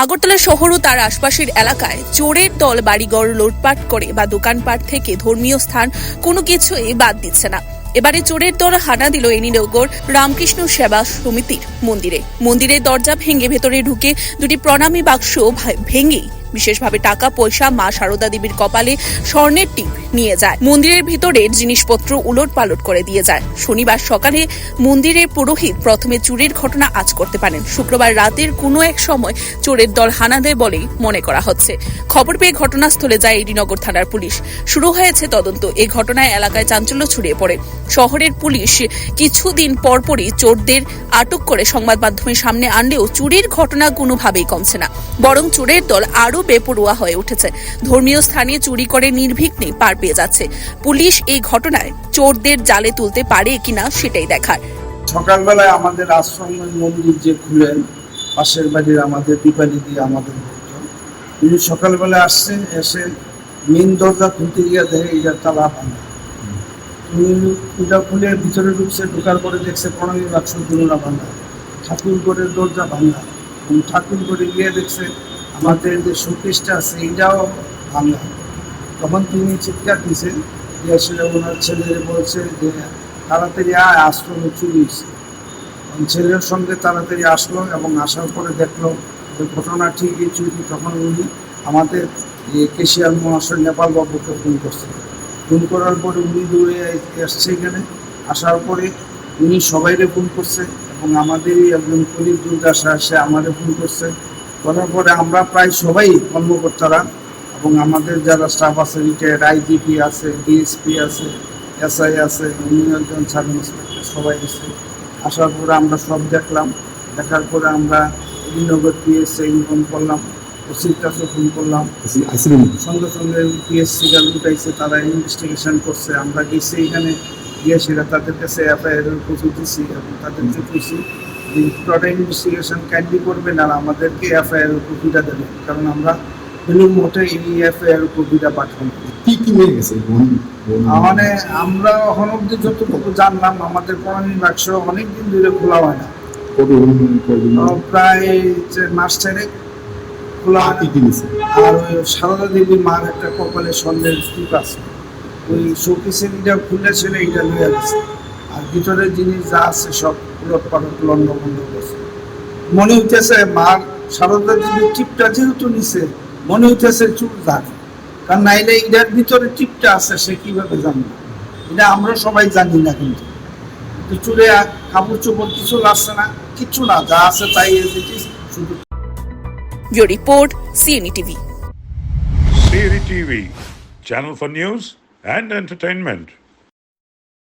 আগরতলা শহর ও তার আশপাশের এলাকায় চোরের দল বাড়িঘর লুটপাট করে বা দোকানপাট থেকে ধর্মীয় স্থান কোনো কিছুই বাদ দিচ্ছে না। এবারে চোরের দল হানা দিল এনিনগর রামকৃষ্ণ সেবা সমিতির মন্দিরের দরজা ভেঙে ভেতরে ঢুকে দুটি প্রণামী বাক্স ভেঙে বিশেষভাবে টাকা পয়সা মা শারদা দেবীর কপালে স্বর্ণের টিপ নিয়ে যায়। মন্দিরের ভিতরের জিনিসপত্র উলট পালট করে দিয়ে যায়। শনিবার সকালে মন্দিরের পুরোহিত প্রথমে চুরির ঘটনা আঁচ করতে পারেন। শুক্রবার রাতের কোনো এক সময় চোরের দল হানা দেয় বলেই মনে করা হচ্ছে। খবর পেয়ে ঘটনাস্থলে যায় এডিনগর থানার পুলিশ। শুরু হয়েছে তদন্ত। এই ঘটনায় এলাকায় চাঞ্চল্য ছড়িয়ে পড়ে। শহরের পুলিশ কিছুদিন পরপরই চোরদের আটক করে সংবাদ মাধ্যমের সামনে আনলেও চুরির ঘটনা কোনোভাবেই কমছে না, বরং চোরের দল আরো বেপরোয়া হয়ে উঠেছে। ধর্মীয় স্থানে চুরি করে নির্বিঘ্নে পার পেয়ে যাচ্ছে। পুলিশ এই ঘটনায় চোরদের জালে তুলতে পারে কিনা সেটাই দেখার। সকালবেলায় আমাদের আশ্রম মন্দির যে খুলেন পাশের বাড়ির আমাদের দীপালি দিয়ে আমাদের উনি সকালবেলা আসছেন, এসে মেন দরজা খুলতে গিয়ে দেখে এটা তালা ভাঙা। উনি ওটা খুলে ভিতরে ঢুকছে, ঢোকার পরে দেখছে প্রণামী বাক্স দুলনা ভাঙা, ঠাকুর ঘরের দরজা ভাঙা। ঠাকুর ঘরে গিয়ে দেখছে আমাদের যে শোকেসটা আছে এইটাও ভাঙা। তখন তিনি চিৎকার দিয়েছেন, আসলে ওনার ছেলে বলছে যে তাড়াতাড়ি আশ্রমে চুরি হয়েছে। ছেলের সঙ্গে তাড়াতাড়ি আসলো এবং আসার পরে দেখলো যে ঘটনা ঠিকই চুরি। তখন উনি আমাদের কেশিয়ার মহাশয় নেপাল বাবুকে ফোন করছে। ফোন করার পরে উনি দৌড়ে এসছে এখানে। আসার পরে উনি সবাইরে ফোন করছে এবং আমাদেরই একজন পুলিশ দুর্গাশা এসে আমাদের ফোন করছে। করার পরে আমরা প্রায় সবাই কর্মকর্তারা এবং আমাদের যারা স্টাফ আছে, রিটায়ার্ড আইজিপি আছে, ডিএসপি আছে, এসআই আছে, উনি একজন সাব ইন্সপেক্টর, সবাই এসে আসার পরে আমরা সব দেখলাম। দেখার পরে আমরা এডিনগর পিএসসি ইনফর্ম করলাম, ওসির কাছে ফোন করলাম। সঙ্গে সঙ্গে পিএসসি গাল উঠাইছে, তারা ইনভেস্টিগেশন করছে। আমরা গেছি এখানে, গিয়ে সেটা তাদের কাছে এফআইআর কপি দিচ্ছি এবং তাদেরকে খুশি পুরোটা ইনভেস্টিগেশন ক্যান্ডি করবেন আর আমাদেরকে এফআইআর কপিটা দেবেন, কারণ আমরা ফিল্ম মোটে এই এফআইআর কপিটা পাঠাবো। কি কি নিয়ে গেছে মানে আমরা এখন অব্দি যতটুকু জানলাম, আমাদের প্রণামী বাক্স অনেকদিন ধরে খোলা হয় না, প্রায় মাস 4 খোলা। আর ওই সারদা দেবীর মার একটা কপালে স্বর্ণের টিপ আছে, ওই শোকেসের এটা খুলেছিল, এইটা নিয়ে গেছে। আর ভিতরের জিনিস যা আছে সব উলট পালট লন্ড বন্ধ করছে। মনে হইতেছে মার সারদা দেবীর টিপটা যেহেতু নিছে, মনে হইতেছে চুর জানে, কারণ নাইলে এটার ভিতরে টিপটা আছে সে কিভাবে জানবে? এটা আমরা সবাই জানি না, কিন্তু চুরে কাপড় চোপড় কিছু লাগছে না, কিচ্ছু না, যা আছে তাই শুধু। Report CNE TV. CNE TV, channel for news and entertainment.